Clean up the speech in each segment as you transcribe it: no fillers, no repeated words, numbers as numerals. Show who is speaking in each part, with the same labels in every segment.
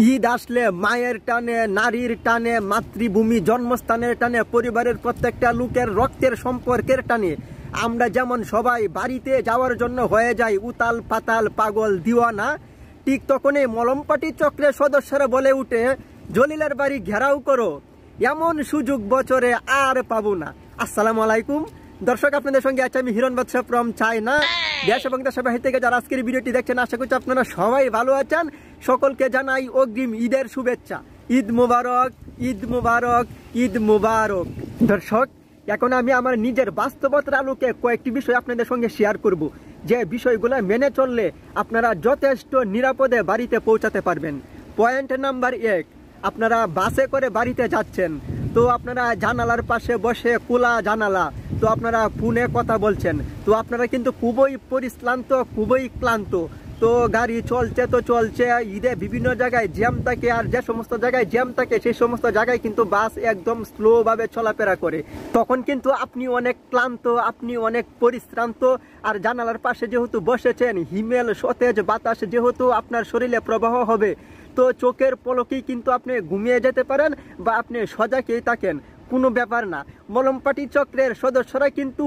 Speaker 1: ঈদ আসলে মায়ের টানে, নারীর টানে, মাতৃভূমি জন্মস্থানের টানে, পরিবারের প্রত্যেকটা লোকের রক্তের সম্পর্কের টানে আমরা যেমন সবাই বাড়িতে যাওয়ার জন্য হয়ে যাই উতাল পাতাল পাগল দিওয়ানা, ঠিক তখনই মলমপাটি চক্রের সদস্যরা বলে উঠে জলিলের বাড়ি ঘেরাও করো, এমন সুযোগ বছরে আর পাবো না। আসসালামু আলাইকুম দর্শক, আপনাদের সঙ্গে আছে আমি হিরণ বাদশা ফ্রম চায়না। দেশ এবং দেশের বাহির থেকে যারা আজকের ভিডিওটি দেখছেন, আশা করছি আপনারা সবাই ভালো আছেন। সকলকে জানাই অগ্রিম ঈদের শুভেচ্ছা। ঈদ মুবারক, ঈদ মুবারক, ঈদ মুবারক। দর্শক, এখন আমি আমার নিজের বাস্তবতার আলোকে কয়েকটি বিষয় আপনাদের সঙ্গে শেয়ার করব, যে বিষয়গুলো মেনে চললে আপনারা যথেষ্ট নিরাপদে বাড়িতে পৌঁছাতে পারবেন। পয়েন্ট নাম্বার 1, আপনারা বাসে করে বাড়িতে যাচ্ছেন, তো আপনারা জানালার পাশে বসে খোলা জানালা, তো আপনারা ফোনে কথা বলছেন, তো আপনারা কিন্তু খুবই পরিশ্রান্ত, খুবই ক্লান্ত। তো গাড়ি চলছে তো চলছে, ঈদে বিভিন্ন জায়গায় জ্যাম থাকে, আর যে সমস্ত জায়গায় জ্যাম থাকে সেই সমস্ত জায়গায় কিন্তু বাস একদম স্লোভাবে চলাফেরা করে। তখন কিন্তু আপনি অনেক ক্লান্ত, আপনি অনেক পরিশ্রান্ত, আর জানালার পাশে যেহেতু বসেছেন, হিমেল সতেজ বাতাস যেহেতু আপনার শরীরে প্রবাহ হবে, তো চোখের পলকেই কিন্তু আপনি ঘুমিয়ে যেতে পারেন বা আপনি সজাগেই থাকেন, কোনো ব্যাপার না। মলমপাটি চক্রের সদস্যরা কিন্তু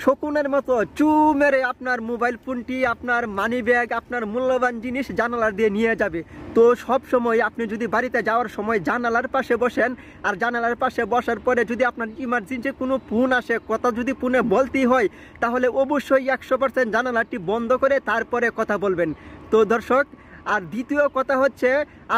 Speaker 1: শকুনের মতো চু মেরে আপনার মোবাইল ফোনটি, আপনার মানি ব্যাগ, আপনার মূল্যবান জিনিস জানালার দিয়ে নিয়ে যাবে। তো সব সময় আপনি যদি বাড়িতে যাওয়ার সময় জানালার পাশে বসেন, আর জানালার পাশে বসার পরে যদি আপনার ইমার্জেন্সি কোনো ফোন আসে, কথা যদি ফোনে বলতেই হয়, তাহলে অবশ্যই 100% জানালাটি বন্ধ করে তারপরে কথা বলবেন। তো দর্শক, আর দ্বিতীয় কথা হচ্ছে,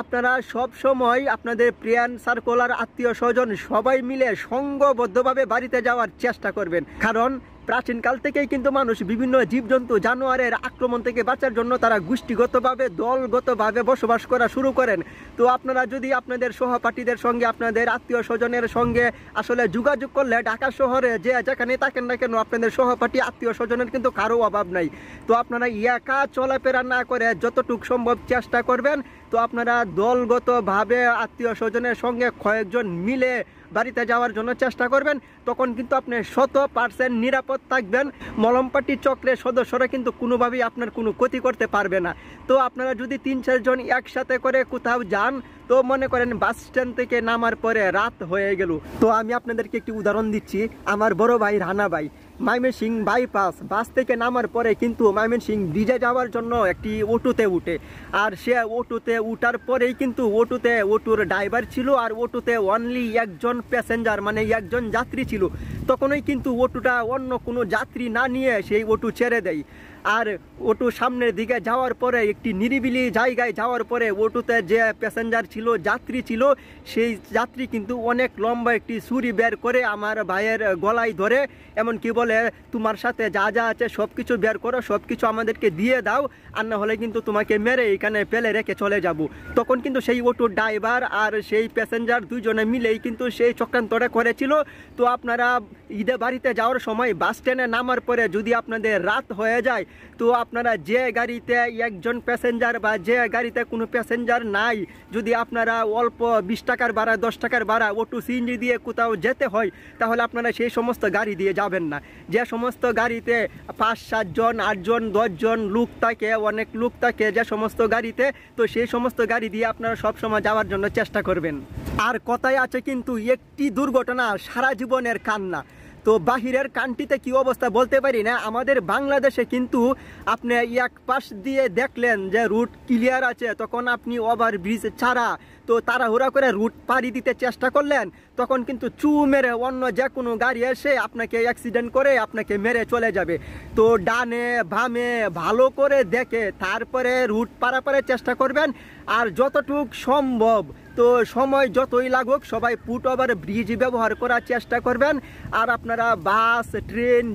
Speaker 1: আপনারা সব সময় আপনাদের প্রিয়ান সার্কুলার আত্মীয় স্বজন সবাই মিলে সংঘবদ্ধভাবে বাড়িতে যাওয়ার চেষ্টা করবেন। কারণ প্রাচীনকাল থেকেই কিন্তু মানুষ বিভিন্ন জীবজন্তু জানোয়ারের আক্রমণ থেকে বাঁচার জন্য তারা গোষ্ঠীগতভাবে, দলগতভাবে বসবাস করা শুরু করেন। তো আপনারা যদি আপনাদের সহপাঠীদের সঙ্গে, আপনাদের আত্মীয় স্বজনের সঙ্গে আসলে যোগাযোগ করলে ঢাকা শহরে যে যেখানে থাকেন না কেন, আপনাদের সহপাঠী আত্মীয় স্বজনের কিন্তু কারো অভাব নাই। তো আপনারা একা চলাফেরা না করে যতটুকু সম্ভব চেষ্টা করবেন, তো আপনারা দলগতভাবে আত্মীয় স্বজনের সঙ্গে কয়েকজন মিলে বাড়িতে যাওয়ার জন্য চেষ্টা করবেন। তখন কিন্তু আপনি 100% নিরাপদ থাকবেন। মলমপাটি চক্রের সদস্যরা কিন্তু কোনোভাবেই আপনার কোনো ক্ষতি করতে পারবে না। তো আপনারা যদি 3-4 জন একসাথে করে কোথাও যান, তো মনে করেন বাস স্ট্যান্ড থেকে নামার পরে রাত হয়ে গেল, তো আমি আপনাদেরকে একটি উদাহরণ দিচ্ছি। আমার বড় ভাই রানা ভাই ময়মনসিংহ বাইপাস বাস থেকে নামার পরে কিন্তু ময়মনসিংহ ব্রিজে যাওয়ার জন্য একটি অটোতে উঠে, আর সে অটোতে উঠার পরেই কিন্তু অটোর ড্রাইভার ছিল, আর অটোতে অনলি একজন প্যাসেঞ্জার, মানে একজন যাত্রী ছিল। তখনই কিন্তু অটোটা অন্য কোনো যাত্রী না নিয়ে সেই অটো ছেড়ে দেয়। আর অটো সামনের দিকে যাওয়ার পরে, একটি নিরিবিলি জায়গায় যাওয়ার পরে, অটোতে যে প্যাসেঞ্জার ছিল, যাত্রী ছিল, সেই যাত্রী কিন্তু অনেক লম্বা একটি ছুরি বের করে আমার ভাইয়ের গলায় ধরে, এমনকি বলে তোমার সাথে যা যা আছে সব কিছু বের করো, সব কিছু আমাদেরকে দিয়ে দাও, আর না হলে কিন্তু তোমাকে মেরে এখানে ফেলে রেখে চলে যাব। তখন কিন্তু সেই অটোর ড্রাইভার আর সেই প্যাসেঞ্জার দুজনে মিলেই কিন্তু সেই চক্রান্তটা করেছিল। তো আপনারা ঈদে বাড়িতে যাওয়ার সময় বাস স্ট্যান্ডে নামার পরে যদি আপনাদের রাত হয়ে যায়, তো আপনারা যে গাড়িতে একজন প্যাসেঞ্জার বা যে গাড়িতে কোনো প্যাসেঞ্জার নাই, যদি আপনারা অল্প 20 টাকার ভাড়া, 10 টাকার ভাড়া অটো সিএনজি দিয়ে কোথাও যেতে হয়, তাহলে আপনারা সেই সমস্ত গাড়ি দিয়ে যাবেন না। যে সমস্ত গাড়িতে 5-7 জন, 8 জন, 10 জন লোক থাকে, অনেক লোক থাকে যে সমস্ত গাড়িতে, তো সেই সমস্ত গাড়ি দিয়ে আপনারা সবসময় যাওয়ার জন্য চেষ্টা করবেন। আর কথায় আছে কিন্তু, একটি দুর্ঘটনা সারা জীবনের কান্না। তো বাহিরের কান্ট্রিতে কি অবস্থা বলতে পারি না, আমাদের বাংলাদেশে কিন্তু আপনি এক পাশ দিয়ে দেখলেন যে রুট ক্লিয়ার আছে, তখন আপনি ওভারব্রিজ ছাড়া তো তাড়াহুড়া করে রুট পাড়ি দিতে চেষ্টা করলেন, তখন কিন্তু চু মেরে অন্য যে কোনো গাড়ি এসে আপনাকে অ্যাক্সিডেন্ট করে আপনাকে মেরে চলে যাবে। তো ডানে বামে ভালো করে দেখে তারপরে রুট পারাপারের চেষ্টা করবেন। আর যতটুক সম্ভব, তো সময় যতই লাগুক, সবাই ফুট ওভার ব্রিজ ব্যবহার করার চেষ্টা করবেন। আর আপনারা বাস, ট্রেন,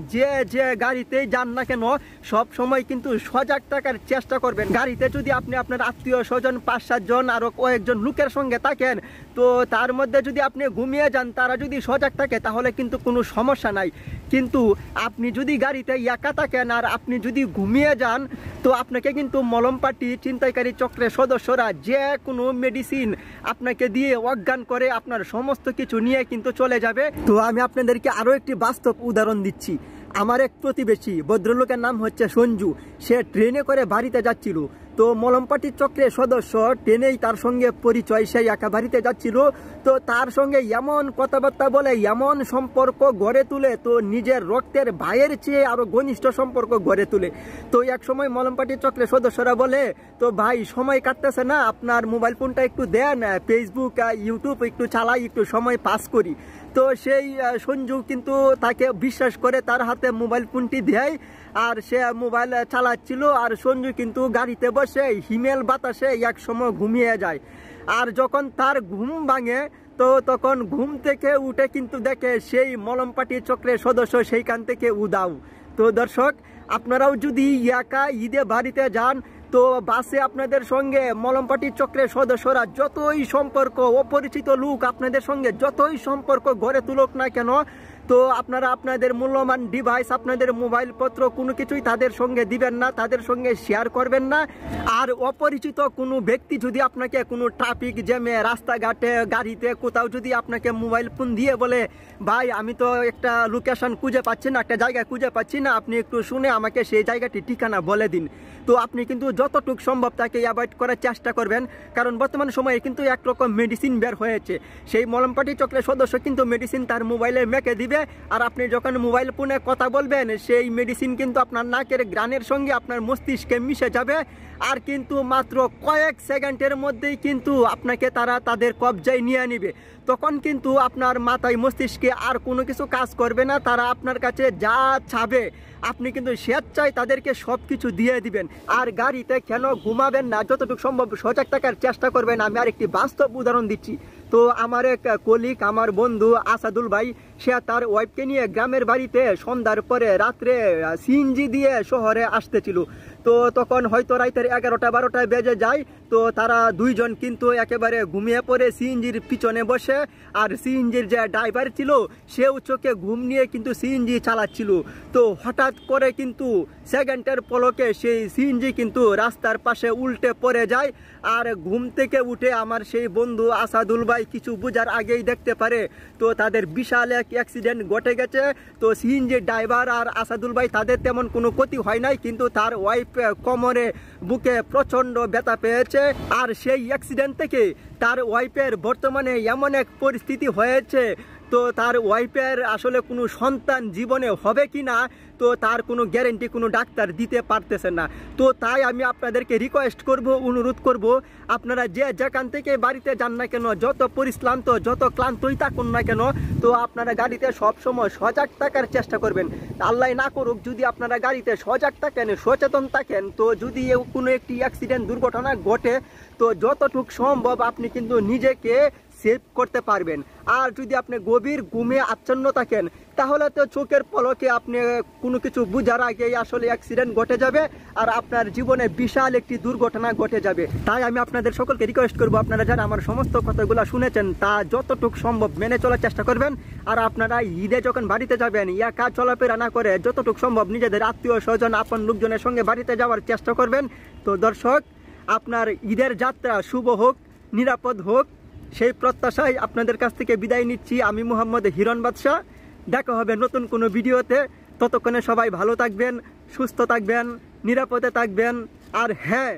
Speaker 1: যে গাড়িতেই যান না কেন, সব সময় কিন্তু সজাগ থাকার চেষ্টা করবেন। গাড়িতে যদি আপনি আপনার আত্মীয় স্বজন 5-7 জন আরও কয়েকজন লোকের সঙ্গে থাকেন, তো তো তার মধ্যে যদি আপনি ঘুমিয়ে যান, তারা যদি সজাগ থাকে তাহলে কিন্তু কোনো সমস্যা নাই। কিন্তু আপনি যদি গাড়িতে একা থাকেন আর আপনি যদি ঘুমিয়ে যান, তো আপনাকে কিন্তু মলমপাটি ছিনতাইকারী চক্রের সদস্যরা যে কোনো মেডিসিন আপনাকে দিয়ে অজ্ঞান করে আপনার সমস্ত কিছু নিয়ে কিন্তু চলে যাবে। তো আমি আপনাদেরকে আরও একটি বাস্তব উদাহরণ দিচ্ছি। আমার এক প্রতিবেশী ভদ্রলোকের নাম হচ্ছে সঞ্জু। সে ট্রেনে করে বাড়িতে যাচ্ছিল। তো মলমপাটির চক্রের সদস্য ট্রেনেই তার সঙ্গে পরিচয়, সে একা বাড়িতে যাচ্ছিল। তো তার সঙ্গে এমন কথাবার্তা বলে, এমন সম্পর্ক গড়ে তুলে, তো নিজের রক্তের ভাইয়ের চেয়ে আরো ঘনিষ্ঠ সম্পর্ক গড়ে তুলে। তো এক সময় মলমপাটির চক্রের সদস্যরা বলে, তো ভাই সময় কাটতেছে না, আপনার মোবাইল ফোনটা একটু দেন, ফেসবুক ইউটিউব একটু চালাই, একটু সময় পাস করি। তো সেই সঞ্জু কিন্তু তাকে বিশ্বাস করে তার হাতে মোবাইল ফোনটি দেয়, আর সে মোবাইল চালাচ্ছিল। আর সঞ্জু কিন্তু গাড়িতে বসে হিমেল বাতাসে এক সময় ঘুমিয়ে যায়। আর যখন তার ঘুম ভাঙে, তো তখন ঘুম থেকে উঠে কিন্তু দেখে সেই মলমপাটির চক্রের সদস্য সেইখান থেকে উধাও। তো দর্শক, আপনারাও যদি একা ঈদে বাড়িতে যান, তো বাসে আপনাদের সঙ্গে মলমপাটির চক্রের সদস্যরা যতই সম্পর্ক, অপরিচিত লোক আপনাদের সঙ্গে যতই সম্পর্ক গড়ে তুলুক না কেন, তো আপনারা আপনাদের মূল্যবান ডিভাইস, আপনাদের মোবাইল পত্র কোনো কিছুই তাদের সঙ্গে দিবেন না, তাদের সঙ্গে শেয়ার করবেন না। আর অপরিচিত কোনো ব্যক্তি যদি আপনাকে কোনো ট্রাফিক জ্যামে, রাস্তাঘাটে, গাড়িতে কোথাও যদি আপনাকে মোবাইল ফোন দিয়ে বলে, ভাই আমি তো একটা লোকেশন খুঁজে পাচ্ছি না, একটা জায়গা খুঁজে পাচ্ছি না, আপনি একটু শুনে আমাকে সেই জায়গাটি ঠিকানা বলে দিন, তো আপনি কিন্তু যতটুকু সম্ভব তাকে অ্যাভয়েড করার চেষ্টা করবেন। কারণ বর্তমান সময়ে কিন্তু একরকম মেডিসিন বের হয়েছে। সেই মলমপাটি চক্রের সদস্য কিন্তু মেডিসিন তার মোবাইলে মেখে দিবে, আর আপনি যখন মোবাইল ফোনে কথা বলবেন, সেই মেডিসিন কিন্তু আপনার নাকের গ্রানের সঙ্গে আপনার মস্তিষ্কে মিশে যাবে। আর কিন্তু মাত্র কয়েক সেকেন্ডের মধ্যেই কিন্তু আপনাকে তারা তাদের কবজায় নিয়ে নেবে। তখন কিন্তু আপনার মাথায়, মস্তিষ্কে আর কোনো কিছু কাজ করবে না। তারা আপনার কাছে যা চাবে আপনি কিন্তু স্বেচ্ছায় তাদেরকে সব কিছু দিয়ে দিবেন। আর গাড়িতে কেন ঘুমাবেন না, যতটুকু সম্ভব সজাগ থাকার চেষ্টা করবেন। আমি আর একটি বাস্তব উদাহরণ দিচ্ছি। তো আমার এক কলিগ, আমার বন্ধু আসাদুল ভাই, সে তার ওয়াইফকে নিয়ে গ্রামের বাড়িতে সন্ধ্যার পরে রাত্রে সিএনজি দিয়ে শহরে আসতেছিল। তো তখন হয়তো রাতের 11-12টায় বেজে যায়। তো তারা দুইজন কিন্তু একেবারে ঘুমিয়ে পড়ে সিএনজির পিছনে বসে, আর সিএনজির যে ড্রাইভার ছিল সেও চোখে ঘুম নিয়ে কিন্তু সিএনজি চালাচ্ছিল। তো হঠাৎ করে কিন্তু সেকেন্ডের পলকে সেই সিএনজি কিন্তু রাস্তার পাশে উল্টে পড়ে যায়। আর ঘুম থেকে উঠে আমার সেই বন্ধু আসাদুল ভাই কিছু বোঝার আগেই দেখতে পারে তো তাদের বিশাল এক অ্যাক্সিডেন্ট ঘটে গেছে। তো সিএনজি ড্রাইভার আর আসাদুল ভাই তাদের তেমন কোনো ক্ষতি হয় নাই, কিন্তু তার ওয়াইফ কোমরে, বুকে প্রচন্ড ব্যথা পেয়েছে। আর সেই অ্যাক্সিডেন্ট থেকে তার ওয়াইফের বর্তমানে এমন এক পরিস্থিতি হয়েছে, তো তার ওয়াইফের আসলে কোনো সন্তান জীবনে হবে কি না, তো তার কোনো গ্যারেন্টি কোনো ডাক্তার দিতে পারতেছে না। তো তাই আমি আপনাদেরকে রিকোয়েস্ট করব, অনুরোধ করব, আপনারা যে যেখান থেকে বাড়িতে যান না কেন, যত পরিশ্রান্ত, যত ক্লান্তই থাকুন না কেন, তো আপনারা গাড়িতে সবসময় সজাগ থাকার চেষ্টা করবেন। আল্লাহ না করুক যদি আপনারা গাড়িতে সজাগ থাকেন, সচেতন থাকেন, তো যদি কোনো একটি অ্যাক্সিডেন্ট, দুর্ঘটনা ঘটে, তো যতটুকু সম্ভব আপনি কিন্তু নিজেকে সেভ করতে পারবেন। আর যদি আপনি গভীর ঘুমে আচ্ছন্ন থাকেন, তাহলে তো চোখের পলকে আপনি কোনো কিছু বুঝার আগেই আসলে অ্যাক্সিডেন্ট ঘটে যাবে, আর আপনার জীবনে বিশাল একটি দুর্ঘটনা ঘটে যাবে। তাই আমি আপনাদের সকলকে রিকোয়েস্ট করব, আপনারা যারা আমার সমস্ত কথাগুলো শুনেছেন তা যতটুকু সম্ভব মেনে চলার চেষ্টা করবেন। আর আপনারা ঈদে যখন বাড়িতে যাবেন, একা চলাফেরা না করে যতটুকু সম্ভব নিজেদের আত্মীয় স্বজন, আপন লোকজনের সঙ্গে বাড়িতে যাওয়ার চেষ্টা করবেন। তো দর্শক, আপনার ঈদের যাত্রা শুভ হোক, নিরাপদ হোক, সেই প্রত্যাশায় আপনাদের কাছ থেকে বিদায় নিচ্ছি। আমি মোহাম্মদ হিরণ বাদশা। দেখা হবে নতুন কোনো ভিডিওতে। ততক্ষণে সবাই ভালো থাকবেন, সুস্থ থাকবেন, নিরাপদে থাকবেন, আর হ্যাঁ,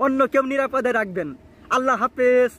Speaker 1: অন্য কেউ নিরাপদে রাখবেন। আল্লাহ হাফেজ।